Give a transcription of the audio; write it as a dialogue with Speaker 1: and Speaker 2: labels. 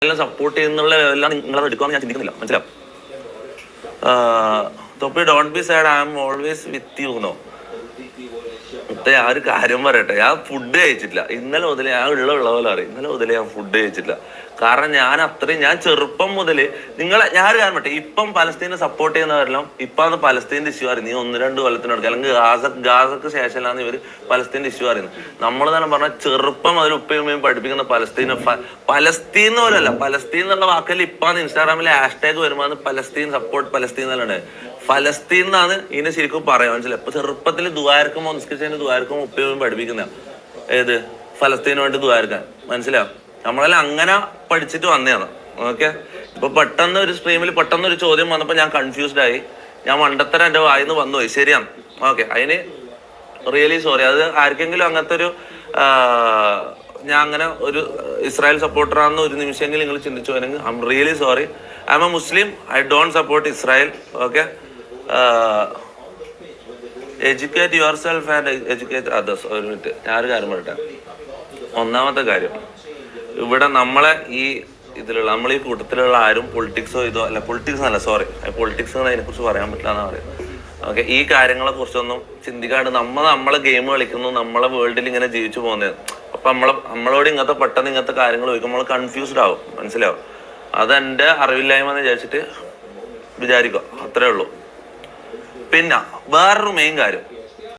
Speaker 1: എല്ലാം സപ്പോർട്ട് ചെയ്യുന്നുള്ള എല്ലാം നിങ്ങളത് എടുക്കുവാന്ന് ഞാൻ ചിന്തിക്കുന്നില്ല. മനസ്സിലാവും. തൊപ്പി don't be sad, I am always with you എന്നോ. മുത്തേ ആ ഒരു കാര്യം പറയട്ടെ, ഞാൻ ഫുഡ് കഴിച്ചിട്ടില്ല ഇന്നലെ മുതലേ. ഞാൻ ഉള്ള പോലെ അറിയാം, ഇന്നലെ മുതലേ ഞാൻ ഫുഡ് കഴിച്ചിട്ടില്ല. കാരണം ഞാൻ ചെറുപ്പം മുതല് ഞാനൊരു കാര്യം പറ്റേ, ഇപ്പം പലസ്തീനെ സപ്പോർട്ട് ചെയ്യുന്നവരെല്ലാം ഇപ്പം പലസ്തീൻ്റെ ഇഷ്യൂ അറിയും. നീ 1-2 കൊല്ലത്തിനടുക്കുക അല്ലെങ്കിൽ ഗാസക്ക് ശേഷമല്ലാന്ന് ഇവര് പലസ്തീൻ്റെ ഇഷ്യൂ അറിയുന്നത്. നമ്മൾ തന്നെ പറഞ്ഞാൽ ചെറുപ്പം അതിൽ ഉപ്പയും പഠിപ്പിക്കുന്ന പലസ്തീൻ പോലല്ല, പലസ്തീൻ എന്നുള്ള വാക്കല്ല. ഇപ്പാന്ന് ഇൻസ്റ്റാഗ്രാമിൽ ഹാഷ്ടാഗ് വരുമ്പോൾ പലസ്തീൻ സപ്പോർട്ട് പലസ്തീൻ എന്നല്ലേ. ഫലസ്തീൻ എന്നാണ് ഇതിനെ ശരിക്കും പറയാം. മനസ്സിലായി. ഇപ്പൊ ചെറുപ്പത്തിൽ ദുആർക്കുമോ നിസ്കരിച്ചതിന് ദുആർക്കുമോ ഉപ്പയും പഠിപ്പിക്കുന്ന ഏത് ഫലസ്തീന് വേണ്ടി ദുആർക്കാൻ. മനസ്സിലാവും. നമ്മളെല്ലാം അങ്ങനെ പഠിച്ചിട്ട് വന്നതാണ്. ഓക്കെ. ഇപ്പൊ പെട്ടെന്ന് ഒരു സ്ട്രീമിൽ പെട്ടെന്ന് ഒരു ചോദ്യം വന്നപ്പോൾ ഞാൻ കൺഫ്യൂസ്ഡ് ആയി. ഞാൻ മണ്ടത്തരം എൻ്റെ വായിന്ന് വന്നുപോയി. ശരിയാണ്. ഓക്കെ. അതിന് റിയലി സോറി. അത് ആർക്കെങ്കിലും അങ്ങനത്തെ ഒരു ഞാൻ അങ്ങനെ ഒരു ഇസ്രായേൽ സപ്പോർട്ടറാണെന്ന് ഒരു നിമിഷമെങ്കിലും നിങ്ങൾ ചിന്തിച്ചു പോയെങ്കിൽ I am really sorry. I M a Muslim. I don't support Israel. Okay. Educate your self and educate others. ഒരു മിനിറ്റ്, ഞാനൊരു കാര്യം പറയട്ടെ. ഒന്നാമത്തെ കാര്യം, ഇവിടെ നമ്മളെ ഈ ഈ കൂട്ടത്തിലുള്ള ആരും പൊളിറ്റിക്സോ ഇതോ അല്ല, പൊളിറ്റിക്സ് അല്ല, സോറി, പൊളിറ്റിക്സ് അതിനെ കുറിച്ച് പറയാൻ പറ്റില്ല എന്നാ പറയുന്നത്. ഓക്കെ. ഈ കാര്യങ്ങളെ കുറിച്ചൊന്നും ചിന്തിക്കാണ്ട് നമ്മളെ ഗെയിം കളിക്കുന്നു, നമ്മളെ വേൾഡിൽ ഇങ്ങനെ ജീവിച്ചു പോകുന്നത്. അപ്പൊ നമ്മളോട് പെട്ടെന്ന് ഇങ്ങനത്തെ കാര്യങ്ങൾ ചോദിക്കും, നമ്മൾ കൺഫ്യൂസ്ഡ് ആവും. മനസ്സിലാവും. അതെന്റെ അറിവില്ലായ്മ എന്ന് വിചാരിച്ചിട്ട് വിചാരിക്കുക. അത്രേ ഉള്ളൂ. പിന്നെ വേറൊരു മെയിൻ കാര്യം,